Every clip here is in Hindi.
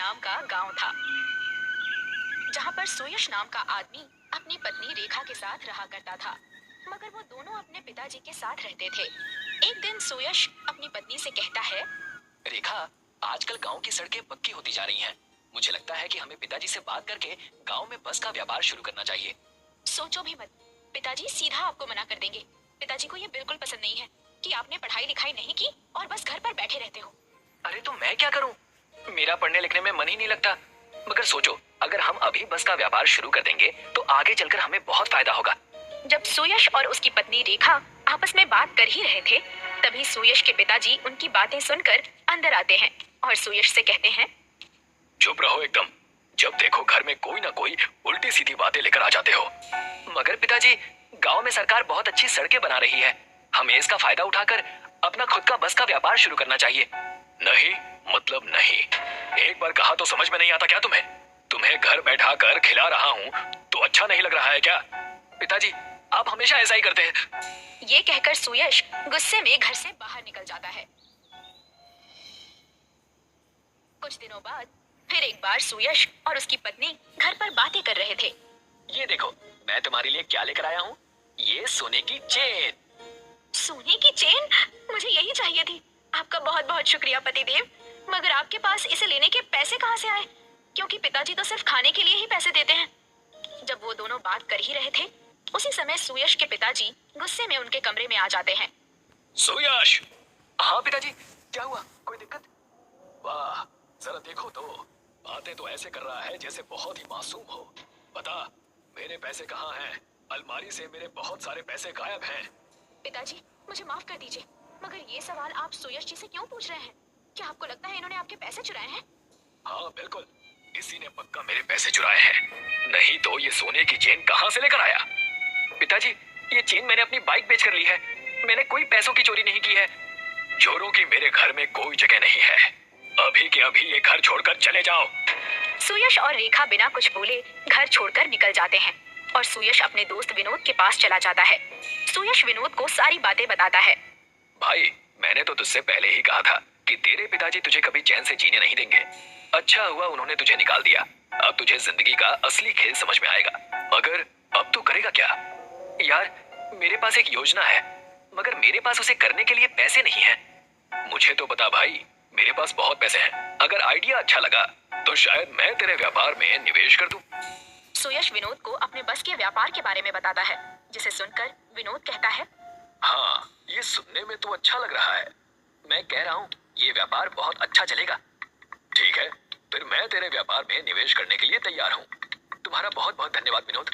नाम का गांव था, जहां पर सुयश नाम का आदमी अपनी पत्नी रेखा के साथ रहा करता था। मगर वो दोनों अपने पिताजी के साथ रहते थे। एक दिन सुयश अपनी पत्नी से कहता है, रेखा, आजकल गांव की सड़कें पक्की होती जा रही हैं। मुझे लगता है कि हमें पिताजी से बात करके गांव में बस का व्यापार शुरू करना चाहिए। सोचो भी मत, पिताजी सीधा आपको मना कर देंगे। पिताजी को ये बिल्कुल पसंद नहीं है कि आपने पढ़ाई लिखाई नहीं की और बस घर पर बैठे रहते हो। अरे तो मैं क्या करूं? मेरा पढ़ने लिखने में मन ही नहीं लगता। मगर सोचो, अगर हम अभी बस का व्यापार शुरू कर देंगे तो आगे चलकर हमें बहुत फायदा होगा। जब सुयश और उसकी पत्नी रेखा आपस में बात कर ही रहे थे, तभी सुयश के पिताजी उनकी बातें सुनकर अंदर आते हैं और सुयश से कहते हैं, चुप रहो एकदम। जब देखो घर में कोई ना कोई उल्टी सीधी बातें लेकर आ जाते हो। मगर पिताजी, गांव में सरकार बहुत अच्छी सड़कें बना रही है। हमें इसका फायदा उठाकर अपना खुद का बस का व्यापार शुरू करना चाहिए। नहीं मतलब नहीं। एक बार कहा तो समझ में नहीं आता क्या तुम्हें? तुम्हें घर बैठा कर खिला रहा हूँ तो अच्छा नहीं लग रहा है क्या? पिताजी, आप हमेशा ऐसा ही करते हैं। ये कहकर सुयश गुस्से में घर से बाहर निकल जाता है। कुछ दिनों बाद फिर एक बार सुयश और उसकी पत्नी घर पर बातें कर रहे थे। ये देखो, मैं तुम्हारे लिए क्या लेकर आया हूँ। ये सोने की चेन। सोने की चेन? मुझे यही चाहिए थी। आपका बहुत बहुत शुक्रिया पतिदेव। मगर आपके पास इसे लेने के पैसे कहाँ से आए? क्योंकि पिताजी तो सिर्फ खाने के लिए ही पैसे देते हैं। जब वो दोनों बात कर ही रहे थे, उसी समय सुयश के पिताजी गुस्से में उनके कमरे में आ जाते हैं। सुयश! हाँ पिताजी, क्या हुआ? कोई दिक्कत? वाह, जरा देखो तो, बातें तो ऐसे कर रहा है जैसे बहुत ही मासूम हो। बता, मेरे पैसे कहाँ हैं? अलमारी से मेरे बहुत सारे पैसे गायब हैं। पिताजी, मुझे माफ कर दीजिए, मगर ये सवाल आप सुयश जी से क्यों पूछ रहे हैं? क्या आपको लगता है इन्होंने आपके पैसे चुराए हैं? हाँ बिल्कुल, इसी ने पक्का मेरे पैसे चुराए हैं। नहीं तो ये सोने की चेन कहाँ से लेकर आया? पिताजी, ये चेन मैंने अपनी बाइक बेचकर ली है। मैंने कोई पैसों की चोरी नहीं की है। चोरों की मेरे घर में कोई जगह नहीं है। अभी के अभी ये घर छोड़कर चले जाओ। सुयश और रेखा बिना कुछ बोले घर छोड़कर निकल जाते हैं और सुयश अपने दोस्त विनोद के पास चला जाता है। सुयश विनोद को सारी बातें बताता है। भाई, मैंने तो तुझसे पहले ही कहा था कि तेरे पिताजी तुझे कभी चैन से जीने नहीं देंगे। अच्छा हुआ उन्होंने तुझे निकाल दिया। अब तुझे जिंदगी का असली खेल समझ में आएगा। मगर अब तू करेगा क्या? यार, मेरे पास एक योजना है, मगर मेरे पास उसे करने के लिए पैसे नहीं हैं। मुझे तो बता भाई, मेरे पास बहुत पैसे हैं। अगर आइडिया अच्छा लगा तो शायद मैं तेरे व्यापार में निवेश कर दूं। सुयश विनोद को अपने बस के व्यापार के बारे में बताता है, जिसे सुनकर विनोद कहता है, हाँ, ये सुनने में तो अच्छा लग रहा है। मैं कह रहा हूँ ये व्यापार बहुत अच्छा चलेगा। ठीक है, फिर मैं तेरे व्यापार में निवेश करने के लिए तैयार हूँ। तुम्हारा बहुत बहुत धन्यवाद विनोद।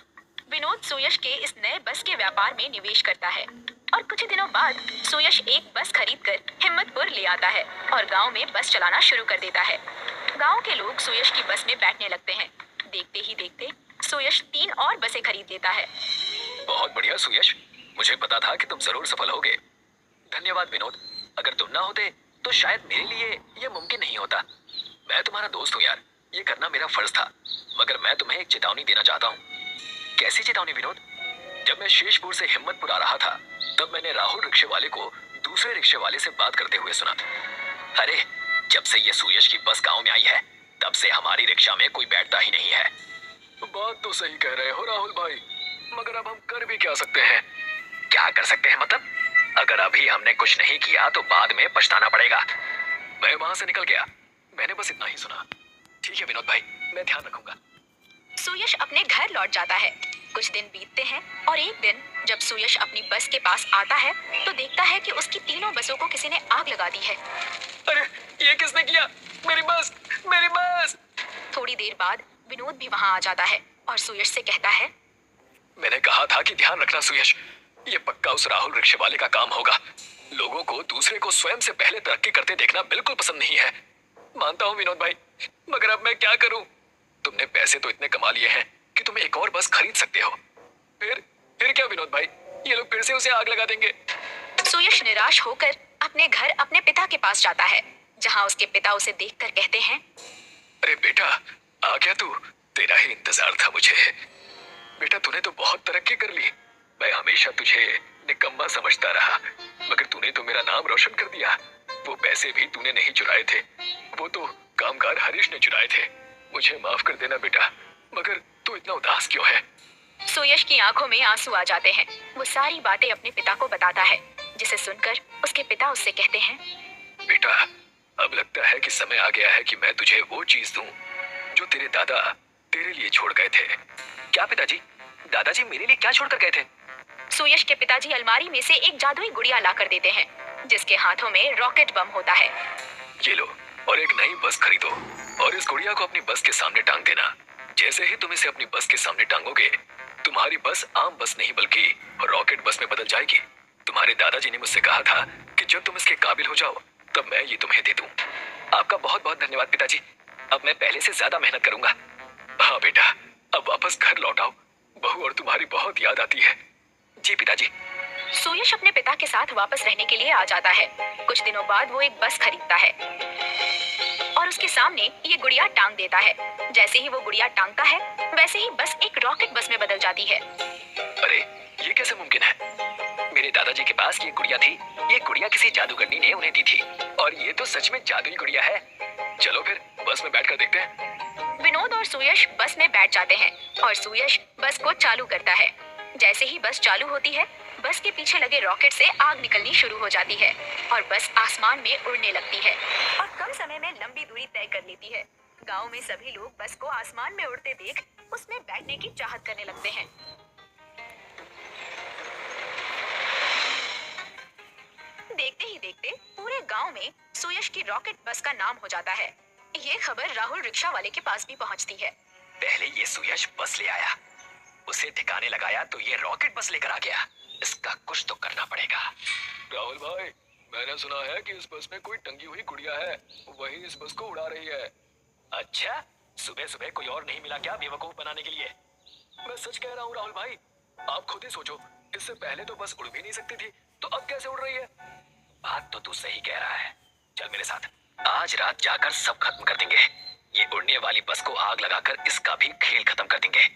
विनोद सुयश के इस नए बस के व्यापार में निवेश करता है और कुछ ही दिनों बाद सुयश एक बस खरीदकर हिम्मतपुर ले आता है और गांव में बस चलाना शुरू कर देता है। गांव के लोग सुयश की बस में बैठने लगते हैं। देखते ही देखते सुयश 3 और बसें खरीद लेता है। बहुत बढ़िया सुयश, मुझे पता था कि तुम जरूर सफल होगे। धन्यवाद विनोद। अगर तुम ना होते तो शायद मेरे लिए ये मुमकिन नहीं होता। मैं तुम्हारा दोस्त हूँ यार, ये करना मेरा फर्ज था। मगर मैं तुम्हें एक चेतावनी देना चाहता हूँ। कैसी चेतावनी विनोद? जब मैं शेषपुर से हिम्मतपुर आ रहा था, तब मैंने राहुल रिक्शे वाले को दूसरे रिक्शे वाले से बात करते हुए सुना। अरे, जब से ये सुयश की बस गांव में आई है, तब से हमारी रिक्शा में कोई बैठता ही नहीं है। बात तो सही कह रहे हो राहुल भाई, मगर अब हम कर भी क्या सकते हैं? क्या कर सकते हैं मतलब? अगर अभी हमने कुछ नहीं किया तो बाद में पछताना पड़ेगा। मैं वहां से निकल गया, मैंने बस इतना ही सुना। ठीक है विनोद भाई, मैं ध्यान रखूंगा। सुयश अपने घर लौट जाता है। कुछ दिन बीतते हैं और एक दिन जब सुयश अपनी बस के पास आता है तो देखता है कि उसकी तीनों बसों को किसी ने आग लगा दी है। अरे, ये किसने किया? मेरी बस, मेरी बस! थोड़ी देर बाद विनोद भी वहां आ जाता है और सुयश से कहता है, मैंने कहा था कि ध्यान रखना सुयश, ये पक्का उस राहुल रिक्शे वाले का काम होगा। लोगों को दूसरे को स्वयं से पहले तरक्की करते देखना बिल्कुल पसंद नहीं है। मानता हूँ विनोद भाई, मगर अब मैं क्या करूँ? तुमने पैसे तो इतने कमा लिए हैं कि तुम एक और बस खरीद सकते हो। फिर क्या विनोद भाई, ये लोग फिर से उसे आग लगा देंगे। सुयश निराश होकर अपने घर अपने पिता के पास जाता है, जहां उसके पिता उसे देखकर कहते हैं, अरे बेटा, आ गया तू? तेरा ही इंतजार था मुझे। बेटा, तूने तो बहुत तरक्की कर ली। मैं हमेशा तुझे निकम्मा समझता रहा, मगर तूने तो मेरा नाम रोशन कर दिया। वो पैसे भी तूने नहीं चुराए थे, वो तो कामगार हरीश ने चुराए थे। मुझे माफ कर देना बेटा, मगर तू इतना उदास क्यों है? सुयश की आंखों में आंसू आ जाते हैं। वो सारी बातें अपने पिता को बताता है, जिसे सुनकर उसके पिता उससे कहते हैं, बेटा, अब लगता है कि समय आ गया है कि मैं तुझे वो चीज दूं जो तेरे दादा तेरे लिए छोड़ गए थे। क्या पिताजी? दादाजी मेरे लिए क्या छोड़कर गए थे? सुयश के पिताजी अलमारी में से एक जादुई गुड़िया लाकर देते हैं, जिसके हाथों में रॉकेट बम होता है। ये लो, और एक नई बस खरीदो और इस गुड़िया को अपनी बस के सामने टांग देना। जैसे ही तुम इसे अपनी बस के सामने टांगोगे, तुम्हारी बस आम बस नहीं बल्कि रॉकेट बस में बदल जाएगी। तुम्हारे दादाजी ने मुझसे कहा था कि जब तुम इसके काबिल हो जाओ तब मैं ये तुम्हें दे दूं। आपका बहुत बहुत धन्यवाद पिताजी। अब मैं पहले से ज्यादा मेहनत करूंगा। हाँ बेटा, अब वापस घर लौट आओ। बहू और तुम्हारी बहुत याद आती है। जी पिताजी। सुयश अपने पिता के साथ वापस रहने के लिए आ जाता है। कुछ दिनों बाद वो एक बस खरीदता है और उसके सामने ये गुड़िया टांग देता है। जैसे ही वो गुड़िया टांगता है, वैसे ही बस एक रॉकेट बस में बदल जाती है। अरे, ये कैसे मुमकिन है? मेरे दादाजी के पास ये गुड़िया थी। ये गुड़िया किसी जादूगरनी ने उन्हें दी थी और ये तो सच में जादुई गुड़िया है। चलो फिर बस में बैठकर देखते हैं। विनोद और सुयश बस में बैठ जाते हैं और सुयश बस को चालू करता है। जैसे ही बस चालू होती है, बस के पीछे लगे रॉकेट से आग निकलनी शुरू हो जाती है और बस आसमान में उड़ने लगती है और कम समय में लंबी दूरी तय कर लेती है। गांव में सभी लोग बस को आसमान में उड़ते देख उसमें बैठने की चाहत करने लगते हैं। देखते ही देखते पूरे गांव में सुयश की रॉकेट बस का नाम हो जाता है। ये खबर राहुल रिक्शा वाले के पास भी पहुंचती है। पहले ये सुयश बस ले आया, उसे ठिकाने लगाया तो ये रॉकेट बस लेकर आ गया। इसका कुछ तो करना पड़ेगा। राहुल भाई, मैंने सुना है कि इस बस में कोई टंगी हुई गुड़िया है, वही इस बस को उड़ा रही है। अच्छा, सुबह सुबह कोई और नहीं मिला क्या बेवकूफ बनाने के लिए? मैं सच कह रहा हूँ राहुल भाई, आप खुद ही सोचो, इससे पहले तो बस उड़ भी नहीं सकती थी, तो अब कैसे उड़ रही है? बात तो तू सही कह रहा है। चल मेरे साथ, आज रात जाकर सब खत्म कर देंगे। ये उड़ने वाली बस को आग लगाकर इसका भी खेल खत्म कर देंगे।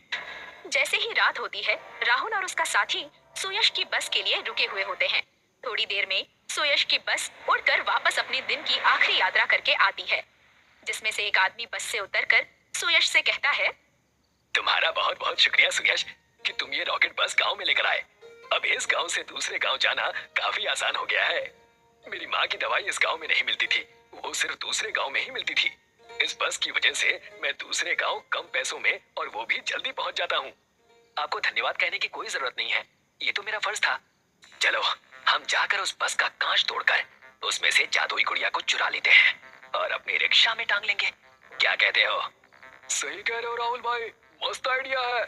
जैसे ही रात होती है, राहुल और उसका साथी सुयश की बस के लिए रुके हुए होते हैं। थोड़ी देर में सुयश की बस उड़कर वापस अपने दिन की आखिरी यात्रा करके आती है, जिसमें से एक आदमी बस से उतरकर सुयश से कहता है, तुम्हारा बहुत बहुत शुक्रिया सुयश कि तुम ये रॉकेट बस गांव में लेकर आए। अब इस गांव से दूसरे गांव जाना काफी आसान हो गया है। मेरी माँ की दवाई इस गांव में नहीं मिलती थी, वो सिर्फ दूसरे गांव में ही मिलती थी। इस बस की वजह से मैं दूसरे गांव कम पैसों में और वो भी जल्दी पहुंच जाता हूँ। आपको धन्यवाद कहने की कोई जरूरत नहीं है, ये तो मेरा फर्ज था। चलो हम जाकर उस बस का कांच तोड़कर उसमें से जादुई गुड़िया को चुरा लेते हैं और अपनी रिक्शा में टांग लेंगे। क्या कहते हो? सही कह रहे हो राहुल भाई, मस्त आइडिया है।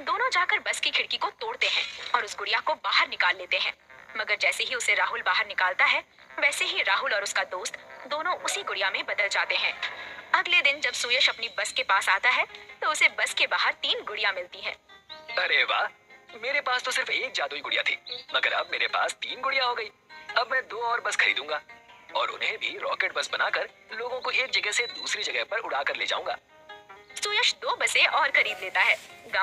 दोनों जाकर बस की खिड़की को तोड़ते हैं और उस गुड़िया को बाहर निकाल लेते हैं। मगर जैसे ही उसे राहुल बाहर निकालता है, वैसे ही राहुल और उसका दोस्त दोनों उसी गुड़िया में बदल जाते हैं। अगले दिन जब सुयश अपनी बस के पास आता है, तो उसे बस के बाहर 3 गुड़िया मिलती हैं। अरे वाह, मेरे पास तो सिर्फ एक जादुई गुड़िया थी, मगर अब मेरे पास 3 गुड़िया हो गई। अब मैं 2 और बस खरीदूंगा और उन्हें भी रॉकेट बस बनाकर लोगों को एक जगह से दूसरी जगह पर उड़ा कर ले जाऊंगा। सुयश 2 बसें और खरीद लेता है।